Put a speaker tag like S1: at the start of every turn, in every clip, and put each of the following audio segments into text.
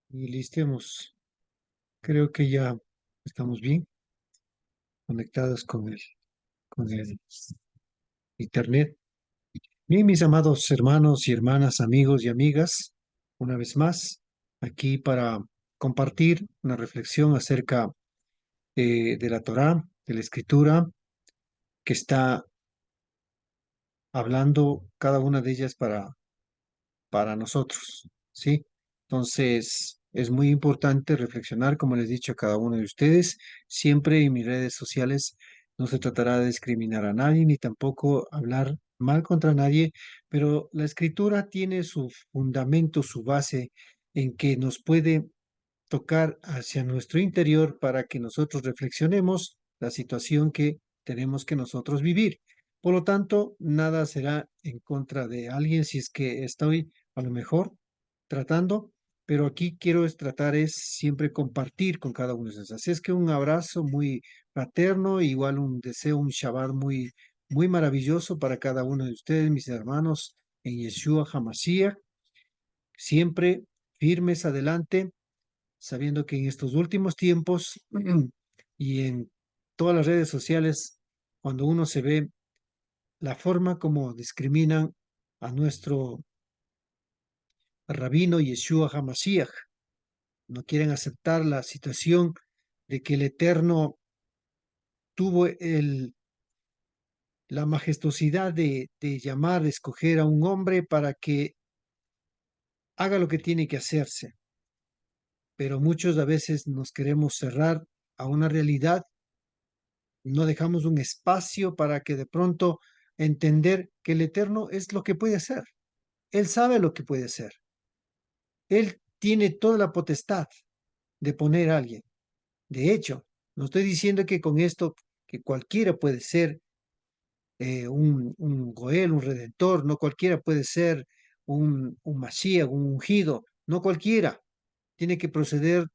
S1: Y listemos. Creo que ya estamos bien conectados con el internet. Bien, mis amados hermanos y hermanas, amigos y amigas, una vez más, aquí para compartir una reflexión acerca de la Torá, de la Escritura, que está hablando cada una de ellas para nosotros, ¿sí? Entonces, es muy importante reflexionar, como les he dicho a cada uno de ustedes, siempre en mis redes sociales no se tratará de discriminar a nadie ni tampoco hablar mal contra nadie, pero la escritura tiene su fundamento, su base en que nos puede tocar hacia nuestro interior para que nosotros reflexionemos la situación que tenemos que nosotros vivir. Por lo tanto, nada será en contra de alguien si es que estoy a lo mejor tratando, pero aquí quiero tratar es siempre compartir con cada uno de ustedes. Así es que un abrazo muy fraterno, igual un deseo, un Shabbat muy maravilloso para cada uno de ustedes, mis hermanos, en Yeshua HaMashiach, siempre firmes adelante sabiendo que en estos últimos tiempos y en todas las redes sociales, cuando uno se ve la forma como discriminan a nuestro rabino Yeshua HaMashiach, no quieren aceptar la situación de que el Eterno tuvo la majestuosidad de llamar, de escoger a un hombre para que haga lo que tiene que hacerse. Pero muchos a veces nos queremos cerrar a una realidad, no dejamos un espacio para que de pronto entender que el Eterno es lo que puede hacer. Él sabe lo que puede hacer. Él tiene toda la potestad de poner a alguien. De hecho, no estoy diciendo que con esto, que cualquiera puede ser un Goel, un redentor, no cualquiera puede ser un Mashiach, un ungido, no cualquiera. Tiene que proceder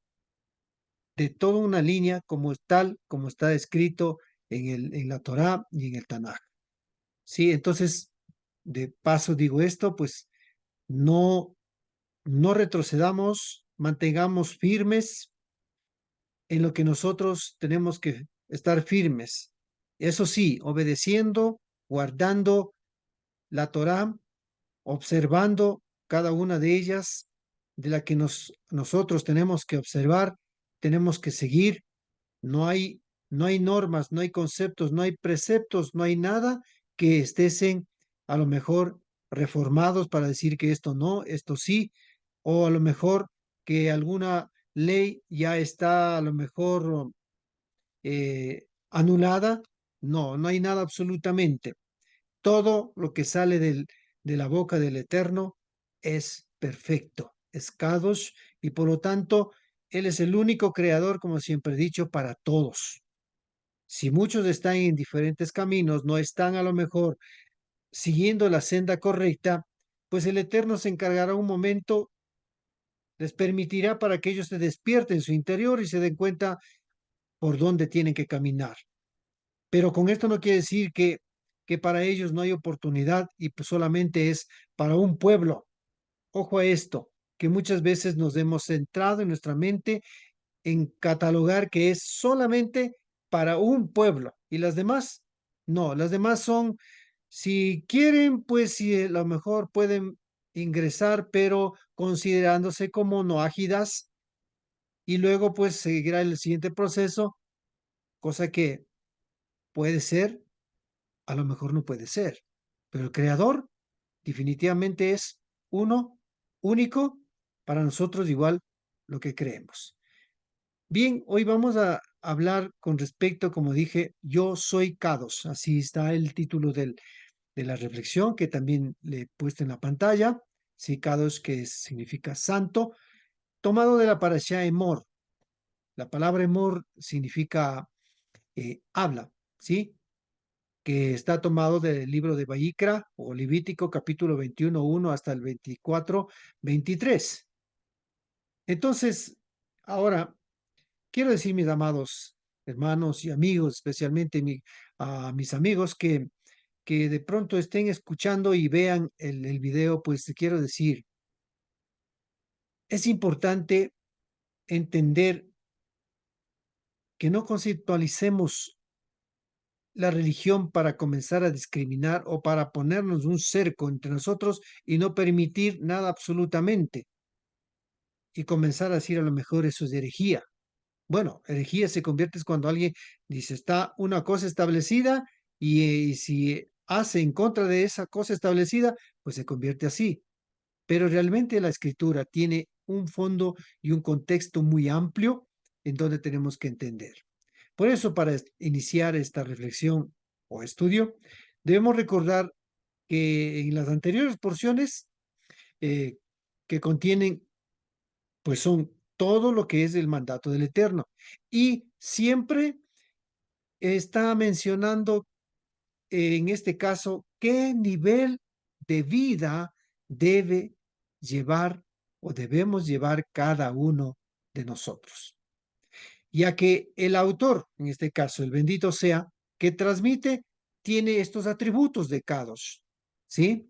S1: de toda una línea como tal, como está escrito en la Torá y en el Tanaj. Sí, entonces, de paso digo esto, pues no, no retrocedamos, mantengamos firmes en lo que nosotros tenemos que estar firmes. Eso sí, obedeciendo, guardando la Torá, observando cada una de ellas, de la que nosotros tenemos que observar, tenemos que seguir. No hay, no hay normas, no hay conceptos, no hay preceptos, no hay nada que estén a lo mejor reformados para decir que esto no, esto sí, o a lo mejor que alguna ley ya está a lo mejor anulada. No, no hay nada absolutamente. Todo lo que sale de la boca del Eterno es perfecto, es Kadosh, y por lo tanto, Él es el único creador, como siempre he dicho, para todos. Si muchos están en diferentes caminos, no están a lo mejor siguiendo la senda correcta, pues el Eterno se encargará un momento, les permitirá para que ellos se despierten en su interior y se den cuenta por dónde tienen que caminar. Pero con esto no quiere decir que para ellos no hay oportunidad y pues solamente es para un pueblo. Ojo a esto, que muchas veces nos hemos centrado en nuestra mente en catalogar que es solamente para un pueblo y las demás, no, las demás son, si quieren, pues si a lo mejor pueden ingresar, pero considerándose como no ágidas y luego pues seguirá el siguiente proceso, cosa que puede ser, a lo mejor no puede ser, pero el creador definitivamente es uno, único, para nosotros igual lo que creemos. Bien, hoy vamos a hablar con respecto, como dije, yo soy Kados, así está el título de la reflexión que también le he puesto en la pantalla, sí, Kados que significa santo, tomado de la parashá Emor. La palabra Emor significa habla, ¿sí? Que está tomado del libro de Vayikra o Levítico capítulo 21:1 hasta el 24:23. Entonces, ahora quiero decir, mis amados hermanos y amigos, especialmente a mis amigos que de pronto estén escuchando y vean el video, pues quiero decir, es importante, entender que no conceptualicemos la religión para comenzar a discriminar o para ponernos un cerco entre nosotros y no permitir nada absolutamente y comenzar a decir a lo mejor eso es herejía. Bueno, herejía se convierte cuando alguien dice está una cosa establecida y si hace en contra de esa cosa establecida, pues se convierte así. Pero realmente la escritura tiene un fondo y un contexto muy amplio en donde tenemos que entender. Por eso, para iniciar esta reflexión o estudio, debemos recordar que en las anteriores porciones eh, que contienen, pues son todo lo que es el mandato del Eterno. Y siempre está mencionando, en este caso, qué nivel de vida debe llevar o debemos llevar cada uno de nosotros. Ya que el autor, en este caso el bendito sea, que transmite, tiene estos atributos de Kadosh, ¿sí?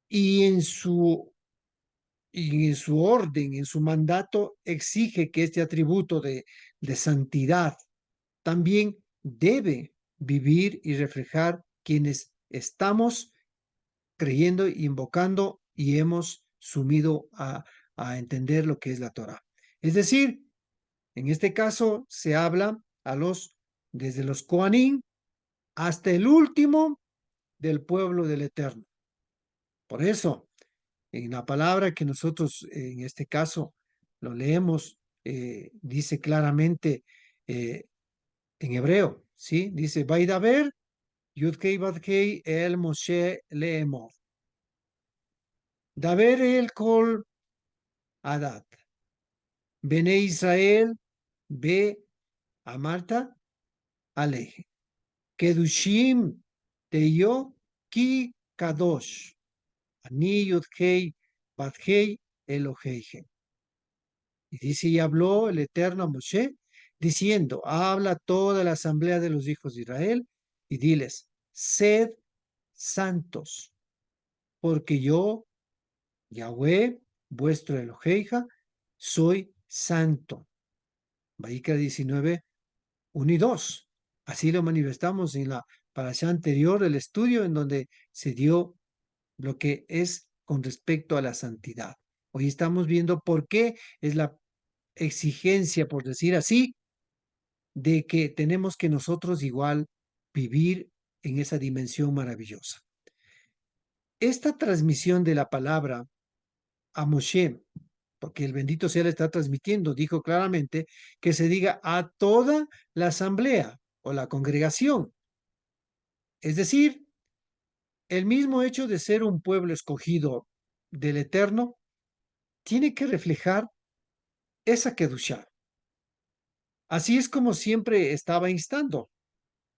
S1: Y en su orden, en su mandato, exige que este atributo de santidad también debe vivir y reflejar quienes estamos creyendo, invocando y hemos sumido a entender lo que es la Torah. Es decir, en este caso se habla a desde los Kohanim hasta el último del pueblo del Eterno. Por eso, en la palabra que nosotros en este caso lo leemos, dice claramente en hebreo, ¿sí? Dice, Vaidaber, Yudkei Badkei el Moshe Leemor. Daber el Kol Adat. Bene Israel, Be Amarta, Aleje. Kedushim Teyo Ki Kadosh. Ani Yudkei Badkei Eloheije. Y dice, y habló el Eterno a Moshe, diciendo, habla toda la asamblea de los hijos de Israel y diles, sed santos, porque yo, Yahweh, vuestro Eloheija, soy santo. Vaikra 19, 1 y 2. Así lo manifestamos en la parasha anterior del estudio en donde se dio lo que es con respecto a la santidad. Hoy estamos viendo por qué es la exigencia, por decir así, de que tenemos que nosotros igual vivir en esa dimensión maravillosa. Esta transmisión de la palabra a Moshe, porque el bendito sea le está transmitiendo, dijo claramente que se diga a toda la asamblea o la congregación. Es decir, el mismo hecho de ser un pueblo escogido del Eterno tiene que reflejar esa kedushá. Así es como siempre estaba instando.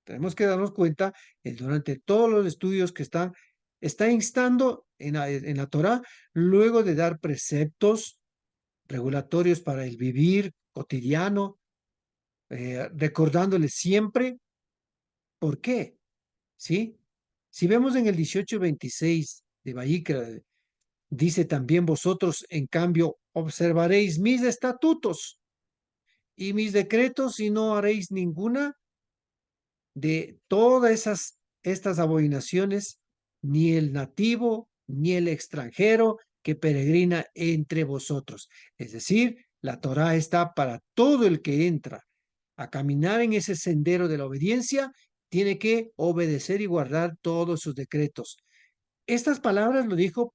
S1: Tenemos que darnos cuenta durante todos los estudios que está instando en la Torá, luego de dar preceptos regulatorios para el vivir cotidiano, recordándoles siempre por qué, ¿sí? Si vemos en el 18:26 de Vayikra, dice también vosotros, en cambio, observaréis mis estatutos y mis decretos y no haréis ninguna de todas estas abominaciones, ni el nativo, ni el extranjero que peregrina entre vosotros. Es decir, la Torá está para todo el que entra a caminar en ese sendero de la obediencia, tiene que obedecer y guardar todos sus decretos. Estas palabras lo dijo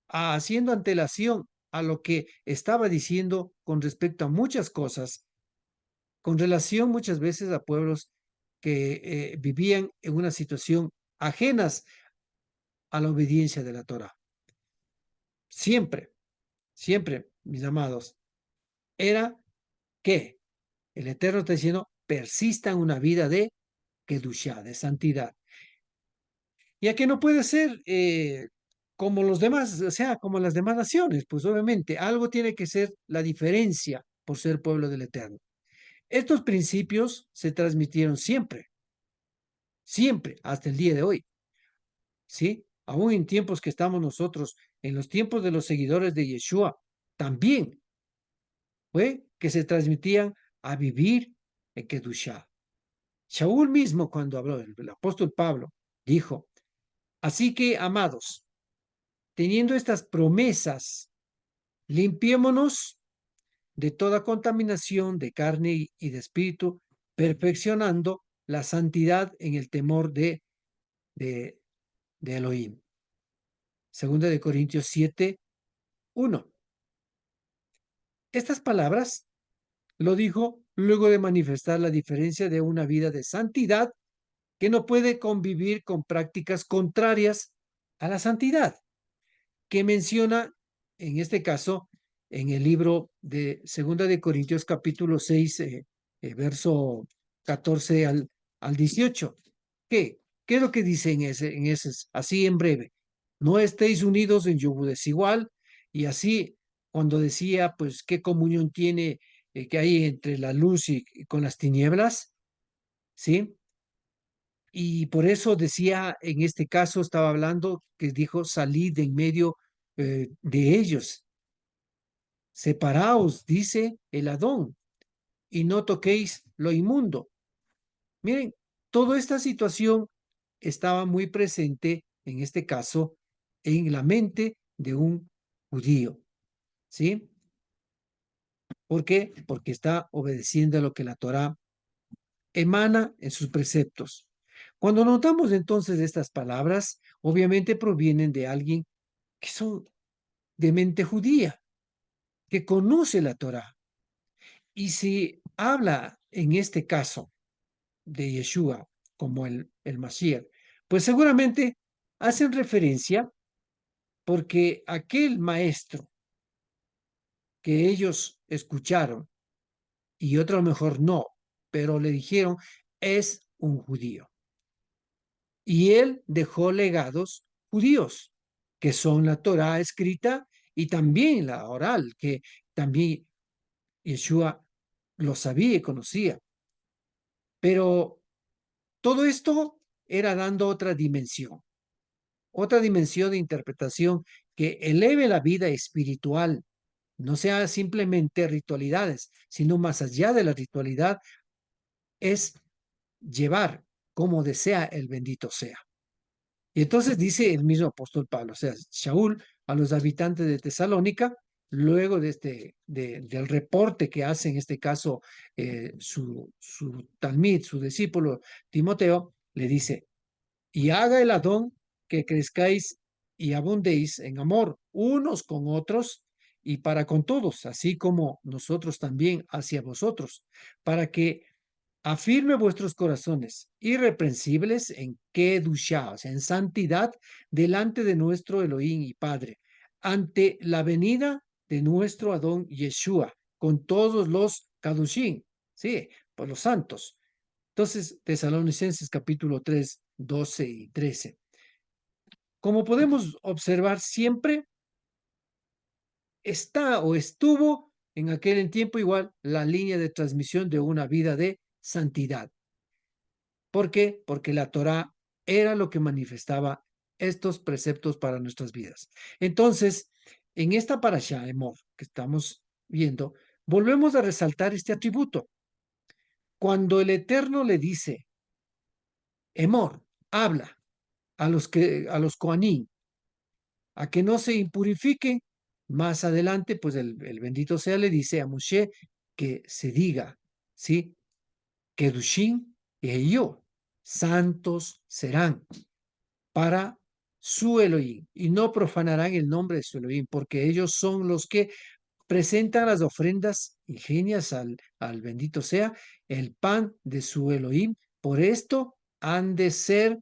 S1: haciendo antelación a lo que estaba diciendo con respecto a muchas cosas, con relación muchas veces a pueblos que vivían en una situación ajenas a la obediencia de la Torah. Siempre, siempre, mis amados, era que el Eterno está diciendo, persista en una vida de kedushá, de santidad. Ya que no puede ser como los demás, o sea, como las demás naciones, pues obviamente algo tiene que ser la diferencia por ser pueblo del Eterno. Estos principios se transmitieron siempre, siempre, hasta el día de hoy, ¿sí? Aún en tiempos que estamos nosotros, en los tiempos de los seguidores de Yeshua, también fue que se transmitían a vivir en Kedushá. Shaul mismo, cuando habló, el apóstol Pablo, dijo, así que, amados, teniendo estas promesas, limpiémonos de toda contaminación de carne y de espíritu, perfeccionando la santidad en el temor de, de Elohim. Segunda de Corintios 7:1. Estas palabras lo dijo luego de manifestar la diferencia de una vida de santidad que no puede convivir con prácticas contrarias a la santidad, que menciona en este caso en el libro de Segunda de Corintios capítulo 6, verso 14 al 18. ¿Qué? ¿Qué es lo que dice en ese, así en breve? No estéis unidos en yugo desigual, y así cuando decía, pues, ¿qué comunión tiene que hay entre la luz y con las tinieblas? ¿Sí? Y por eso decía, en este caso estaba hablando que dijo, salid de en medio de ellos, separaos, dice el Adón, y no toquéis lo inmundo. Miren, toda esta situación estaba muy presente, en este caso, en la mente de un judío, ¿sí? ¿Por qué? Porque está obedeciendo a lo que la Torá emana en sus preceptos. Cuando notamos entonces estas palabras, obviamente provienen de alguien que son de mente judía, que conoce la Torá. Y si habla en este caso de Yeshua como el Mashiach, pues seguramente hacen referencia porque aquel maestro que ellos escucharon y otro a lo mejor no, pero le dijeron es un judío. Y él dejó legados judíos, que son la Torá escrita y también la oral, que también Yeshua lo sabía y conocía. Pero todo esto era dando otra dimensión de interpretación que eleve la vida espiritual, no sea simplemente ritualidades, sino más allá de la ritualidad, es llevar como desea el bendito sea. Y entonces dice el mismo apóstol Pablo, o sea, Shaul a los habitantes de Tesalónica, luego del reporte que hace en este caso su talmid, su discípulo Timoteo, le dice, y haga el Adón que crezcáis y abundéis en amor unos con otros y para con todos, así como nosotros también hacia vosotros, para que afirme vuestros corazones irreprensibles en Kedushá, o sea, en santidad, delante de nuestro Elohim y Padre, ante la venida de nuestro Adón Yeshua, con todos los Kadushim, sí, por los santos. Entonces, Tesalonicenses capítulo 3, 12 y 13. Como podemos observar, siempre está o estuvo en aquel tiempo igual la línea de transmisión de una vida de santidad. ¿Por qué? Porque la Torá era lo que manifestaba estos preceptos para nuestras vidas. Entonces, en esta parashá, Emor, que estamos viendo, volvemos a resaltar este atributo. Cuando el Eterno le dice, Emor, habla a los Koanim, a que no se impurifiquen, más adelante, pues el bendito sea le dice a Moshe que se diga, ¿sí? Kedushim y yo, santos serán para su Elohim y no profanarán el nombre de su Elohim, porque ellos son los que presentan las ofrendas ingenias al bendito sea el pan de su Elohim. Por esto han de ser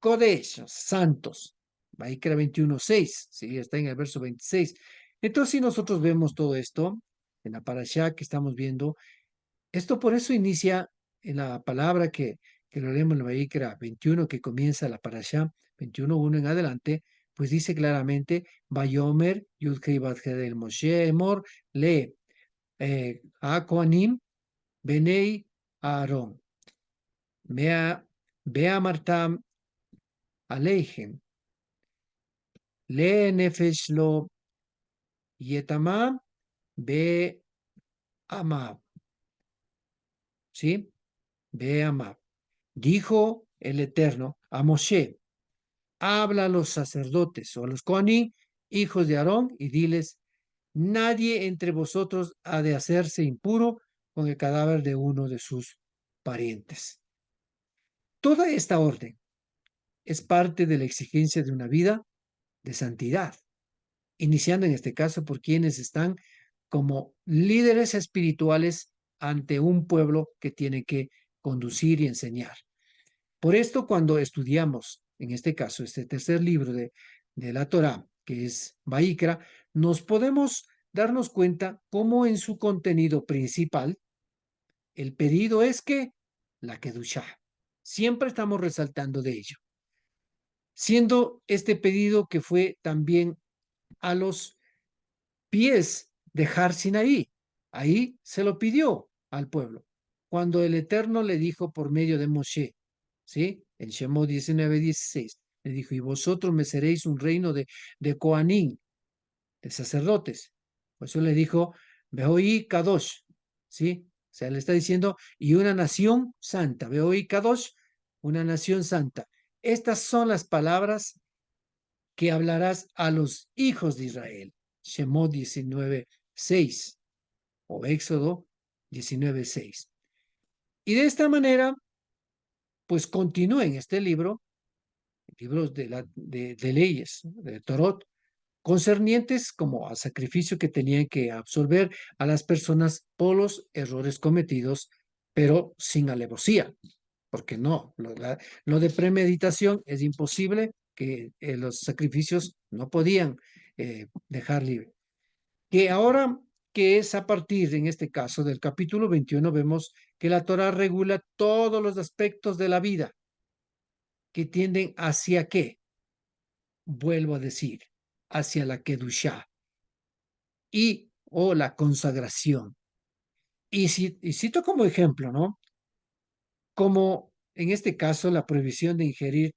S1: Kodesh, santos. Vaikra 21:6, sí, está en el verso 26. Entonces, si nosotros vemos todo esto en la parashá que estamos viendo, esto por eso inicia en la palabra que lo leemos en la Vaikra 21, que comienza la parashá 21:1 en adelante, pues dice claramente, Bayomer, Yudkei Badge del Moshe Emor, le a Koanim, Benei Aaron, Bea Martam Aleichem, Le Nefesh lo Yetamam, Be Amab, ¿sí? Be Amab. Dijo el Eterno a Moshe, habla a los sacerdotes o a los Coaní, hijos de Aarón, y diles, nadie entre vosotros ha de hacerse impuro con el cadáver de uno de sus parientes. Toda esta orden es parte de la exigencia de una vida de santidad, iniciando en este caso por quienes están como líderes espirituales ante un pueblo que tiene que conducir y enseñar. Por esto, cuando estudiamos, en este caso, este tercer libro de la Torá, que es Vaikra, nos podemos darnos cuenta cómo en su contenido principal, el pedido es que la Kedushá. Siempre estamos resaltando de ello. Siendo este pedido que fue también a los pies de Har Sinaí. Ahí se lo pidió al pueblo. Cuando el Eterno le dijo por medio de Moshe, ¿sí? En Shemot 19:16, le dijo, y vosotros me seréis un reino de Coanín, de sacerdotes. Por eso le dijo, Behoí Kadosh, ¿sí? O sea, le está diciendo, y una nación santa, Behoí Kadosh, una nación santa. Estas son las palabras que hablarás a los hijos de Israel. Shemot 19:6 o Éxodo 19:6. Y de esta manera, pues continúa en este libro, libros de leyes, de Torot, concernientes como al sacrificio que tenían que absolver a las personas por los errores cometidos, pero sin alevosía, porque no, lo de premeditación es imposible, que los sacrificios no podían dejar libre. Que ahora que es a partir, en este caso, del capítulo 21, vemos que la Torah regula todos los aspectos de la vida que tienden hacia qué, vuelvo a decir, hacia la Kedushá y o la consagración. Y cito como ejemplo, ¿no? Como en este caso la prohibición de ingerir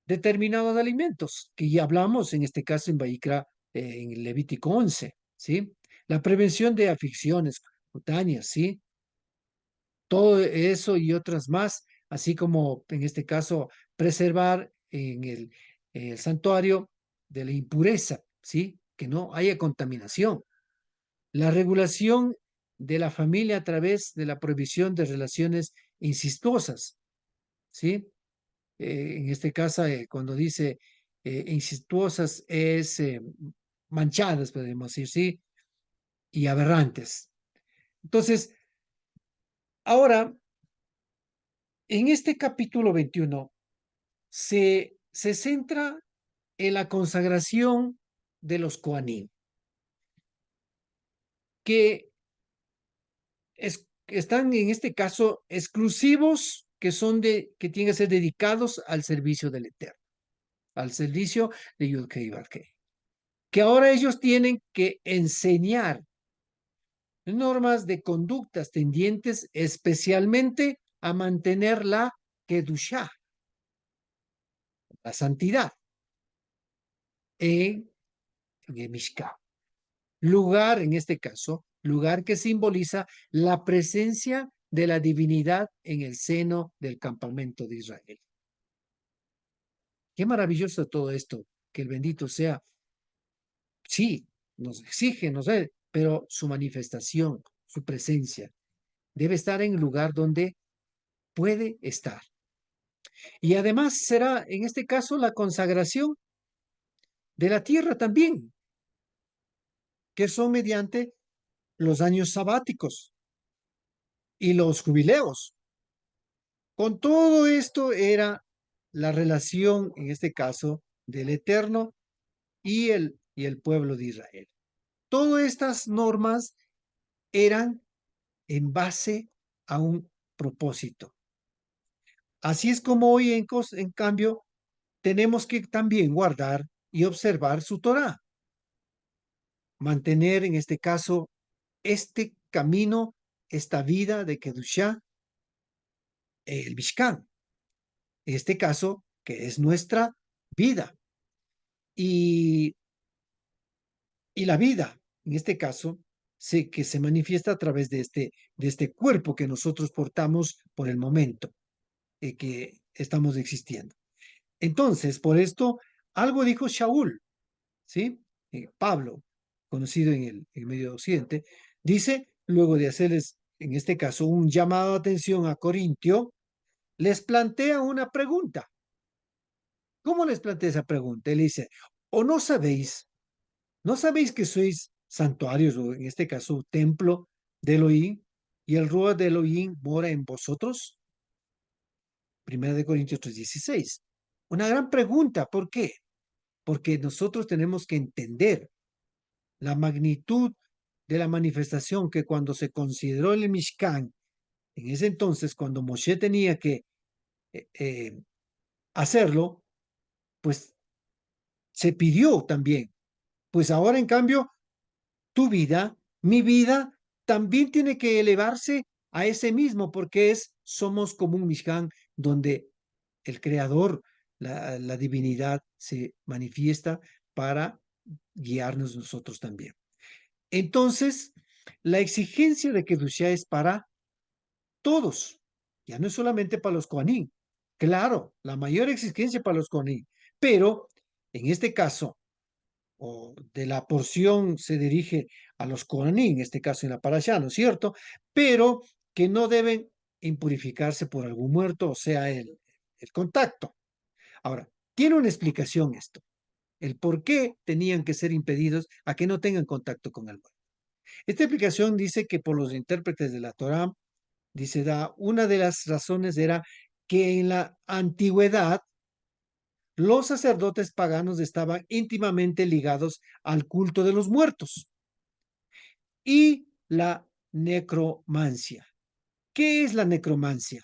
S1: determinados alimentos, que ya hablamos en este caso en Vayikra, en Levítico 11, ¿sí? La prevención de afecciones cutáneas, ¿sí? Todo eso y otras más, así como en este caso preservar en el santuario de la impureza, ¿sí? Que no haya contaminación. La regulación de la familia a través de la prohibición de relaciones incestuosas, ¿sí? En este caso, cuando dice incestuosas es manchadas, podemos decir, ¿sí? Y aberrantes. Entonces, ahora, en este capítulo 21 se centra en la consagración de los Kohanim, que están en este caso exclusivos, que tienen que ser dedicados al servicio del Eterno, al servicio de Yud-Kei Vav-Kei, que ahora ellos tienen que enseñar normas de conductas tendientes especialmente a mantener la Kedushá, la santidad, en el Mishkan. Lugar, en este caso, lugar que simboliza la presencia de la divinidad en el seno del campamento de Israel. Qué maravilloso todo esto, que el bendito sea. Sí, nos exige, pero su manifestación, su presencia, debe estar en el lugar donde puede estar. Y además será, en este caso, la consagración de la tierra también, que son mediante los años sabáticos y los jubileos. Con todo esto era la relación, en este caso, del Eterno y el pueblo de Israel. Todas estas normas eran en base a un propósito. Así es como hoy, en cambio, tenemos que también guardar y observar su Torah. Mantener, en este caso, este camino, esta vida de Kedushá, el Mishkan. En este caso, que es nuestra vida. Y, y la vida, en este caso, que se manifiesta a través de este cuerpo que nosotros portamos por el momento que estamos existiendo. Entonces, por esto, algo dijo Shaul, ¿sí? Pablo, conocido en el Medio Occidente, dice, luego de hacerles, en este caso, un llamado de atención a Corintio, les plantea una pregunta. ¿Cómo les plantea esa pregunta? Él dice, ¿o no sabéis que sois santuarios, o en este caso, templo de Elohim, y el Ruach de Elohim mora en vosotros? Primera de Corintios 3:16. Una gran pregunta, ¿por qué? Porque nosotros tenemos que entender la magnitud de la manifestación que cuando se consideró el Mishkan, en ese entonces, cuando Moshe tenía que eh, eh, hacerlo, pues se pidió también. Pues ahora, en cambio, tu vida, mi vida, también tiene que elevarse a ese mismo, porque somos como un Mishkan donde el Creador, la divinidad, se manifiesta para guiarnos nosotros también. Entonces, la exigencia de Kedushá es para todos, ya no es solamente para los Kohanim. Claro, la mayor exigencia para los Kohanim, pero en este caso, o de la porción se dirige a los Kohanim, en este caso en la Parashá, ¿no es cierto? Pero que no deben impurificarse por algún muerto, o sea, el contacto. Ahora, tiene una explicación esto, el por qué tenían que ser impedidos a que no tengan contacto con el muerto. Esta explicación dice que por los intérpretes de la Torá, dice, una de las razones era que en la antigüedad los sacerdotes paganos estaban íntimamente ligados al culto de los muertos y la necromancia. ¿Qué es la necromancia?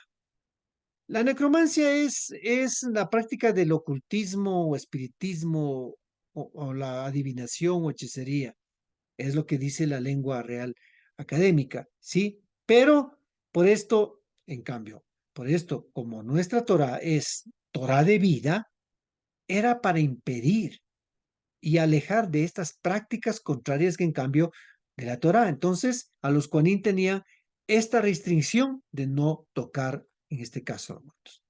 S1: La necromancia es la práctica del ocultismo o espiritismo o la adivinación o hechicería. Es lo que dice la lengua real académica, ¿sí? Pero por esto, en cambio, por esto, como nuestra Torah es Torah de vida, era para impedir y alejar de estas prácticas contrarias que en cambio de la Torah. Entonces, a los Kohanim tenía esta restricción de no tocar, en este caso, a los muertos.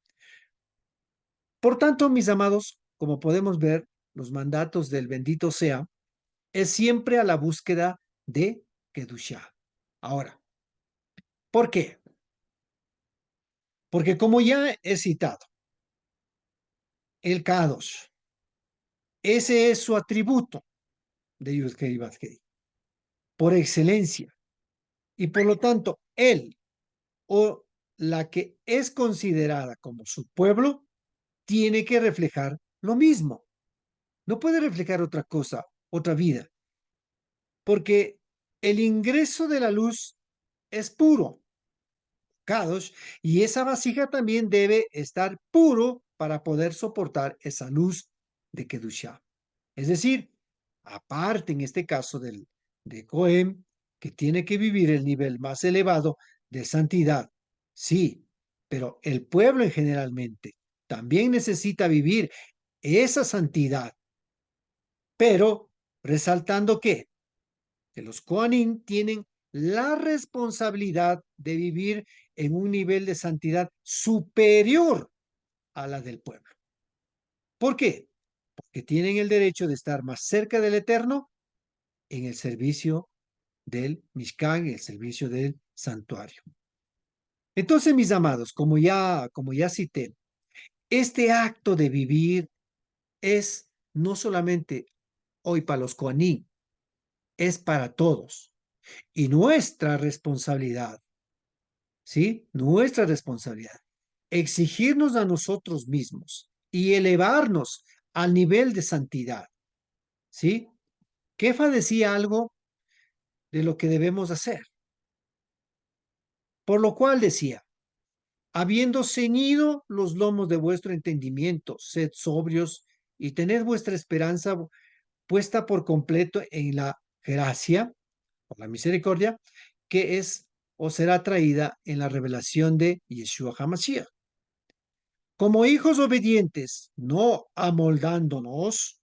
S1: Por tanto, mis amados, como podemos ver, los mandatos del bendito sea es siempre a la búsqueda de Kedushá. Ahora, ¿por qué? Porque como ya he citado, el Kadosh, ese es su atributo de Yud-Hei Vav-Hei, por excelencia. Y por lo tanto, él o la que es considerada como su pueblo, tiene que reflejar lo mismo. No puede reflejar otra cosa, otra vida, porque el ingreso de la luz es puro, Kadosh, y esa vasija también debe estar puro para poder soportar esa luz de Kedushá. Es decir, aparte en este caso de Cohen, que tiene que vivir el nivel más elevado de santidad, sí, pero el pueblo en generalmente también necesita vivir esa santidad, pero resaltando que los Kohanim tienen la responsabilidad de vivir en un nivel de santidad superior a la del pueblo. ¿Por qué? Porque tienen el derecho de estar más cerca del Eterno en el servicio del Mishkan, el servicio del santuario. Entonces, mis amados, como ya cité, este acto de vivir es no solamente hoy para los Kohanim, es para todos. Y nuestra responsabilidad, ¿sí? Nuestra responsabilidad, exigirnos a nosotros mismos y elevarnos al nivel de santidad, ¿sí? Kefa decía algo de lo que debemos hacer, por lo cual decía, habiendo ceñido los lomos de vuestro entendimiento, sed sobrios y tened vuestra esperanza puesta por completo en la gracia, por la misericordia, que es o será traída en la revelación de Yeshua HaMashiach. Como hijos obedientes, no amoldándonos,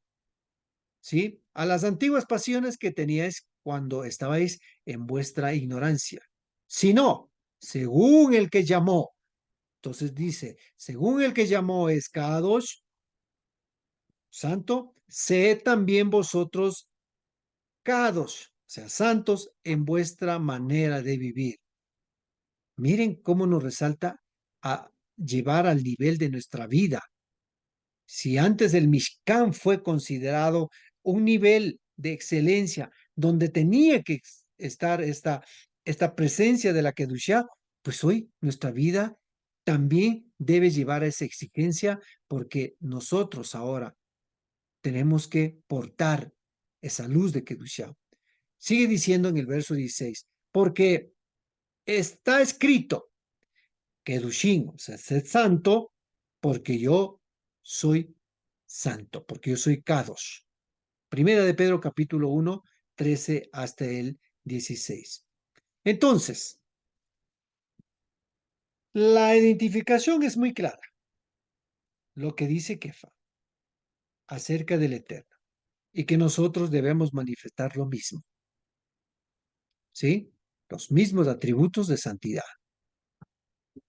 S1: ¿sí? A las antiguas pasiones que teníais cuando estabais en vuestra ignorancia, sino según el que llamó. Entonces dice, según el que llamó es Kadosh, santo, sed también vosotros Kadosh, o sea, santos en vuestra manera de vivir. Miren cómo nos resalta a llevar al nivel de nuestra vida. Si antes el Mishkan fue considerado un nivel de excelencia donde tenía que estar esta presencia de la Kedushá, pues hoy nuestra vida también debe llevar a esa exigencia porque nosotros ahora tenemos que portar esa luz de Kedushá. Sigue diciendo en el verso 16, porque está escrito, Kedushim, o sea, sed santo, porque yo soy santo, porque yo soy Kadosh. Primera de Pedro, capítulo 1, 13 hasta el 16. Entonces, la identificación es muy clara. Lo que dice Kefa acerca del Eterno y que nosotros debemos manifestar lo mismo, ¿sí? Los mismos atributos de santidad.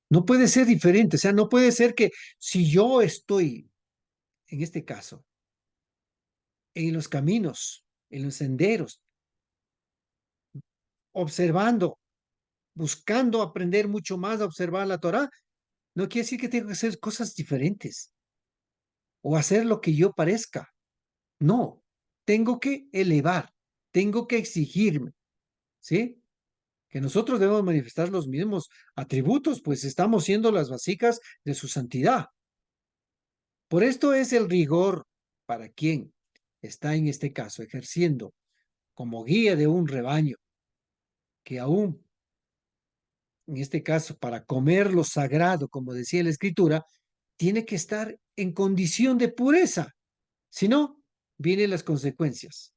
S1: No puede ser diferente, o sea, no puede ser que si yo estoy, en este caso, en los caminos, en los senderos, observando, buscando aprender mucho más a observar la Torah, no quiere decir que tengo que hacer cosas diferentes o hacer lo que yo parezca. No, tengo que elevar, tengo que exigirme, ¿sí? Que nosotros debemos manifestar los mismos atributos, pues estamos siendo las vasijas de su santidad. Por esto es el rigor para quien está en este caso ejerciendo como guía de un rebaño, que aún en este caso para comer lo sagrado, como decía la escritura, tiene que estar en condición de pureza. Si no, vienen las consecuencias.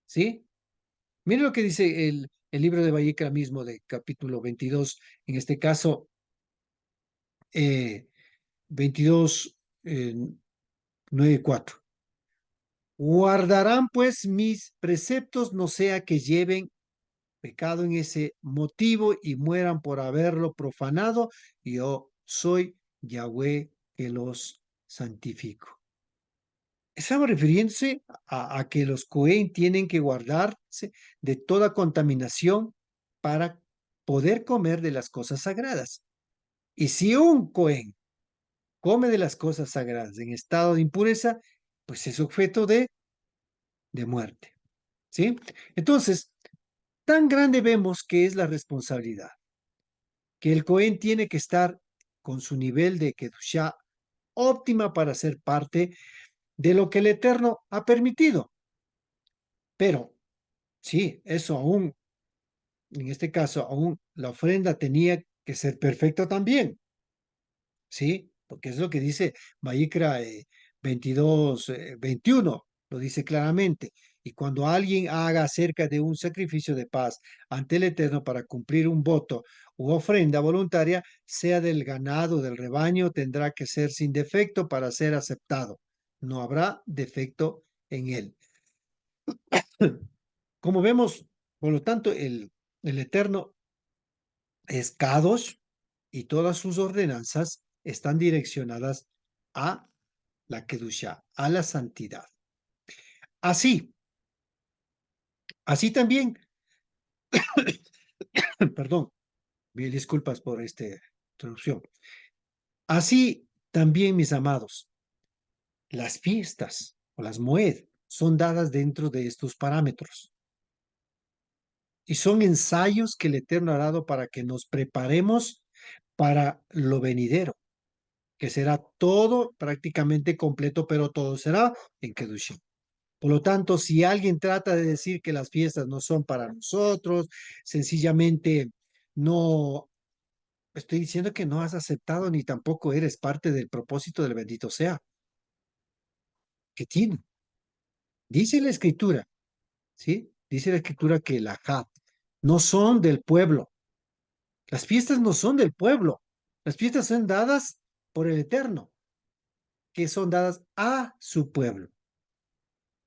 S1: ¿Sí? Mire lo que dice el libro de Vallecra mismo, de capítulo 22, en este caso, 22, 9:4. Guardarán pues mis preceptos, no sea que lleven pecado en ese motivo y mueran por haberlo profanado. Yo soy Yahweh que los santifico. Estamos refiriéndose a que los Cohen tienen que guardarse de toda contaminación para poder comer de las cosas sagradas. Y si un Cohen come de las cosas sagradas en estado de impureza, pues es objeto de muerte. ¿Sí? Entonces, tan grande vemos que es la responsabilidad, que el Cohen tiene que estar con su nivel de Kedushá óptima para ser parte de lo que el Eterno ha permitido. Pero sí, eso aún, en este caso, aún la ofrenda tenía que ser perfecta también, ¿sí? Porque es lo que dice Vayikra 22, 21, lo dice claramente. Y cuando alguien haga acerca de un sacrificio de paz ante el Eterno para cumplir un voto u ofrenda voluntaria, sea del ganado, del rebaño, tendrá que ser sin defecto para ser aceptado. No habrá defecto en él. Como vemos, por lo tanto, el Eterno es Kadosh y todas sus ordenanzas están direccionadas a la Kedusha, a la santidad. Así, así también, perdón, mil disculpas por esta introducción. Así también, mis amados, las fiestas o las Moed son dadas dentro de estos parámetros y son ensayos que el Eterno ha dado para que nos preparemos para lo venidero, que será todo prácticamente completo, pero todo será en Kedushim. Por lo tanto, si alguien trata de decir que las fiestas no son para nosotros, sencillamente no estoy diciendo que no has aceptado ni tampoco eres parte del propósito del bendito sea. Que tiene. Dice la escritura, ¿sí? Dice la escritura que la Had no son del pueblo. Las fiestas no son del pueblo. Las fiestas son dadas por el Eterno, que son dadas a su pueblo.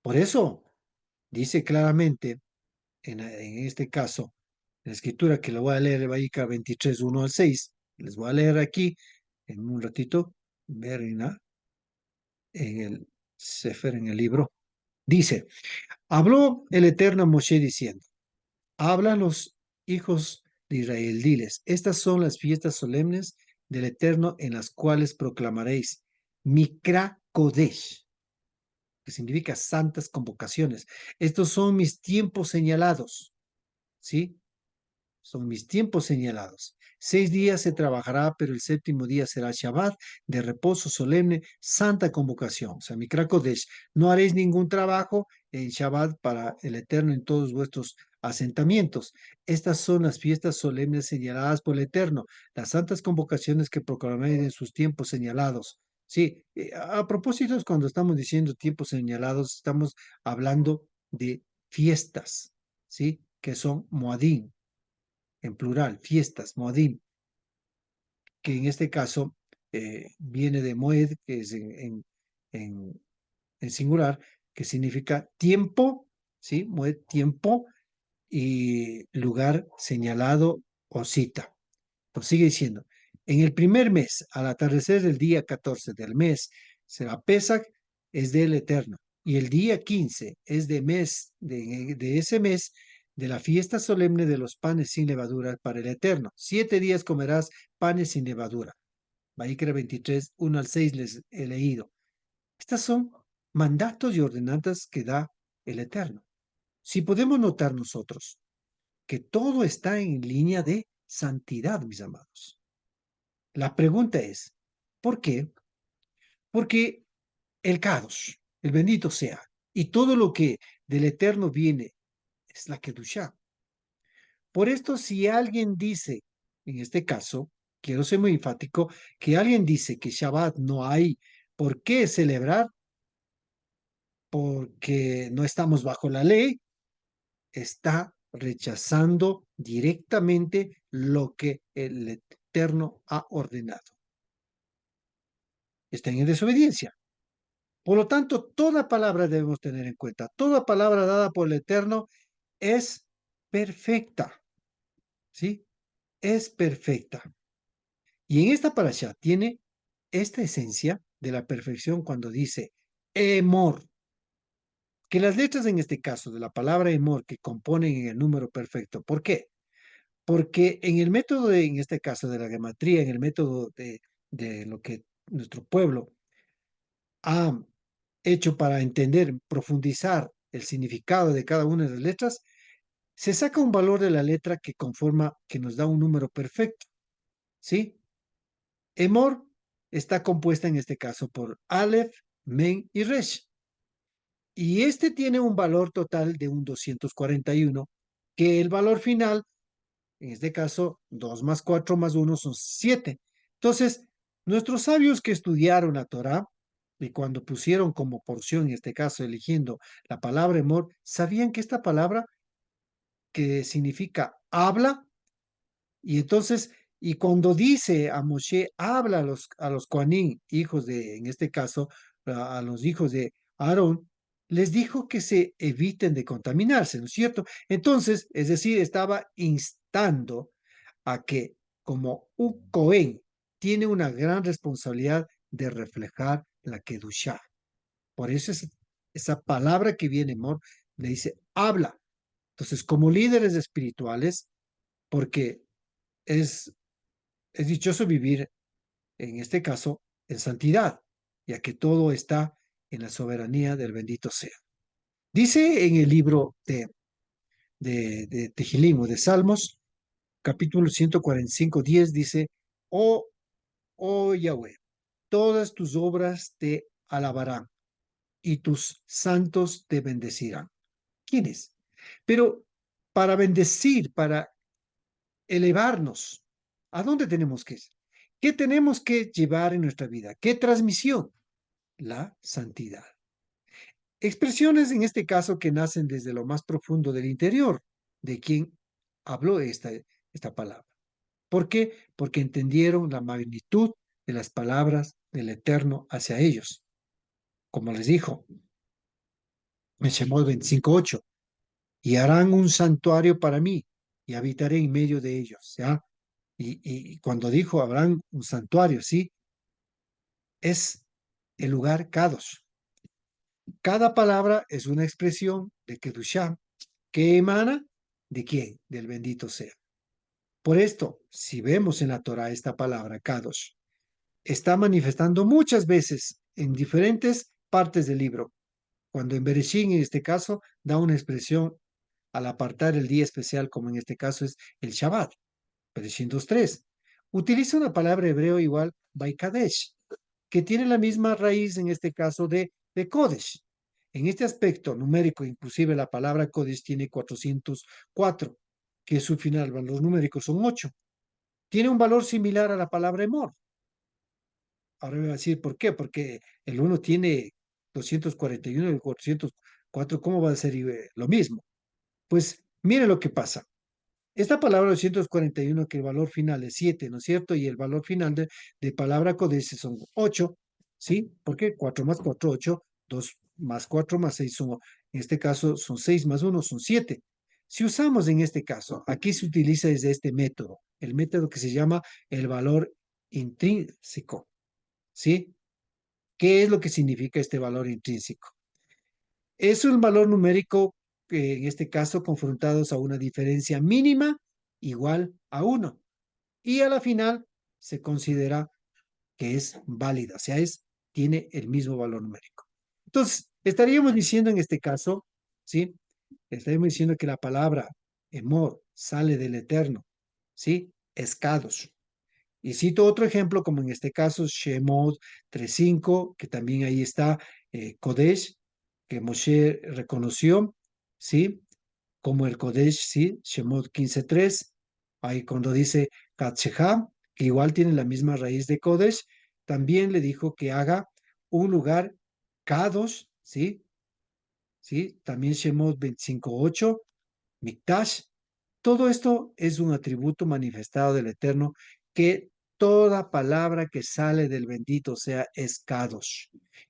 S1: Por eso dice claramente en este caso, la escritura que lo voy a leer, Vayikra 23, 1 al 6, les voy a leer aquí en un ratito, Berina, en el Sefer, en el libro, dice, habló el Eterno a Moshe diciendo, habla a los hijos de Israel, diles, estas son las fiestas solemnes del Eterno en las cuales proclamaréis Mikra Kodesh, que significa santas convocaciones. Estos son mis tiempos señalados, ¿sí? Son mis tiempos señalados. 6 días se trabajará, pero el séptimo día será Shabbat, de reposo solemne, santa convocación. O sea, Mikra Kodesh, no haréis ningún trabajo en Shabbat para el Eterno en todos vuestros asentamientos. Estas son las fiestas solemnes señaladas por el Eterno, las santas convocaciones que proclamaré en sus tiempos señalados. Sí, a propósito, cuando estamos diciendo tiempos señalados, estamos hablando de fiestas, ¿sí? Que son Moadim, en plural, fiestas, Moadim, que en este caso viene de Moed, que es en, en singular, que significa tiempo, ¿sí? Moed, tiempo y lugar señalado o cita. Pues sigue diciendo, en el primer mes, al atardecer del día 14 del mes, será Pesach, es del Eterno. Y el día 15 es de ese mes, de la fiesta solemne de los panes sin levadura para el Eterno. 7 días comerás panes sin levadura. Vayikra 23, 1 al 6 les he leído. Estas son mandatos y ordenanzas que da el Eterno. Si podemos notar nosotros que todo está en línea de santidad, mis amados. La pregunta es, ¿por qué? Porque el Kadosh, el bendito sea, y todo lo que del Eterno viene es la Kedushá. Por esto, si alguien dice, en este caso, quiero ser muy enfático, que alguien dice que Shabbat no hay por qué celebrar porque no estamos bajo la ley, está rechazando directamente lo que el Eterno ha ordenado. Está en desobediencia. Por lo tanto, toda palabra debemos tener en cuenta. Toda palabra dada por el Eterno es perfecta, ¿sí? Es perfecta. Y en esta parasha tiene esta esencia de la perfección cuando dice emor, que las letras en este caso de la palabra emor que componen en el número perfecto. ¿Por qué? Porque en el método, en este caso de la gematría, en el método de lo que nuestro pueblo ha hecho para entender, profundizar el significado de cada una de las letras, se saca un valor de la letra que conforma, que nos da un número perfecto, ¿sí? Emor está compuesta en este caso por Aleph, Men y Resh. Y este tiene un valor total de un 241, que el valor final, en este caso, 2 más 4 más 1 son 7. Entonces, nuestros sabios que estudiaron la Torá, y cuando pusieron como porción, en este caso, eligiendo la palabra emor, sabían que esta palabra que significa habla, y entonces, y cuando dice a Moshe, habla a los Kohanim, hijos de, en este caso, a los hijos de Aarón, les dijo que se eviten de contaminarse, ¿no es cierto? Entonces, es decir, estaba instando a que como un Cohen tiene una gran responsabilidad de reflejar la Kedushá. Por eso esa palabra que viene, amor, le dice, habla. Entonces, como líderes espirituales, porque es, es dichoso vivir, en este caso, en santidad, ya que todo está en la soberanía del bendito sea. Dice en el libro de Tehilim o de Salmos, capítulo 145, 10, dice, oh Yahweh, todas tus obras te alabarán y tus santos te bendecirán. ¿Quién es? Pero para bendecir, para elevarnos, ¿a dónde tenemos que ir? ¿Qué tenemos que llevar en nuestra vida? ¿Qué transmisión? La santidad. Expresiones en este caso que nacen desde lo más profundo del interior de quien habló esta palabra. ¿Por qué? Porque entendieron la magnitud de las palabras del Eterno hacia ellos. Como les dijo en Shemot 25:8, y harán un santuario para mí y habitaré en medio de ellos, ¿ya? Y cuando dijo habrán un santuario, ¿sí? Es el lugar Kadosh. Cada palabra es una expresión de Kedushá que emana de quién, del bendito sea. Por esto, si vemos en la Torah esta palabra Kadosh, está manifestando muchas veces en diferentes partes del libro. Cuando en Bereshit, en este caso, da una expresión al apartar el día especial, como en este caso es el Shabbat, Bereshit 2:3. Utiliza una palabra hebreo igual, Baikadesh, que tiene la misma raíz en este caso de Kodesh. En este aspecto numérico, inclusive la palabra Kodesh tiene 404, que es su final, los numéricos son 8. Tiene un valor similar a la palabra Emor. Ahora me va a decir, ¿por qué? Porque el uno tiene 241 y el 404, ¿cómo va a ser lo mismo? Pues mire lo que pasa. Esta palabra 241, que el valor final es 7, ¿no es cierto? Y el valor final de palabra códice son 8, ¿sí? ¿Por qué? 4 más 4, 8, 2 más 4 más 6 son, en este caso, son 6 más 1 son 7. Si usamos en este caso, aquí se utiliza desde este método, el método que se llama el valor intrínseco, ¿sí? ¿Qué es lo que significa este valor intrínseco? Es un valor numérico que en este caso confrontados a una diferencia mínima igual a 1. Y a la final se considera que es válida, o sea, tiene el mismo valor numérico. Entonces, estaríamos diciendo en este caso, ¿sí? Estaríamos diciendo que la palabra emor sale del eterno, ¿sí? Escados. Y cito otro ejemplo, como en este caso, Shemot 3:5, que también ahí está Kodesh, que Moshe reconoció, ¿sí? Como el Kodesh, ¿sí? Shemot 15:3, ahí cuando dice Katsheham, que igual tiene la misma raíz de Kodesh, también le dijo que haga un lugar Kadosh, ¿sí? ¿Sí? También Shemot 25:8, Mikdash. Todo esto es un atributo manifestado del Eterno, que toda palabra que sale del bendito sea es Kadosh.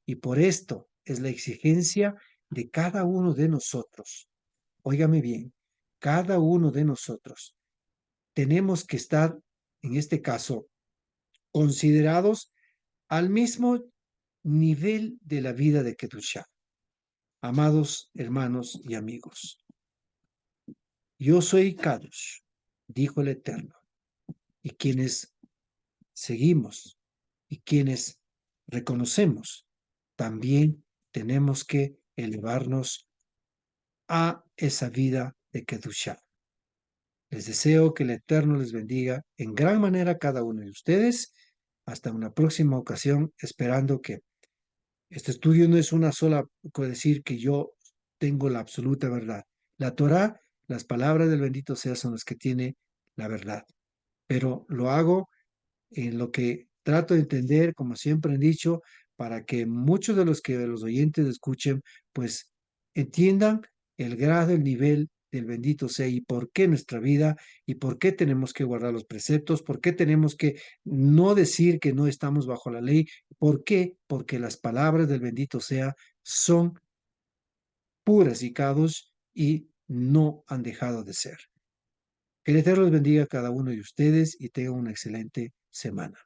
S1: Y por esto es la exigencia de cada uno de nosotros. Óigame bien, cada uno de nosotros tenemos que estar, en este caso, considerados al mismo nivel de la vida de Kedushá. Amados hermanos y amigos, yo soy Kadosh, dijo el Eterno, y quienes seguimos y quienes reconocemos, también tenemos que elevarnos a esa vida de Kedushá. Les deseo que el Eterno les bendiga en gran manera a cada uno de ustedes. Hasta una próxima ocasión, esperando que este estudio no es una sola, decir que yo tengo la absoluta verdad. La Torah, las palabras del bendito sea son las que tiene la verdad, pero lo hago en lo que trato de entender, como siempre han dicho, para que muchos de los oyentes escuchen, pues entiendan el grado, el nivel del bendito sea y por qué nuestra vida y por qué tenemos que guardar los preceptos, por qué tenemos que no decir que no estamos bajo la ley, ¿por qué? Porque las palabras del bendito sea son puras y cados y no han dejado de ser. Que el Eterno los bendiga a cada uno de ustedes y tengan una excelente semana.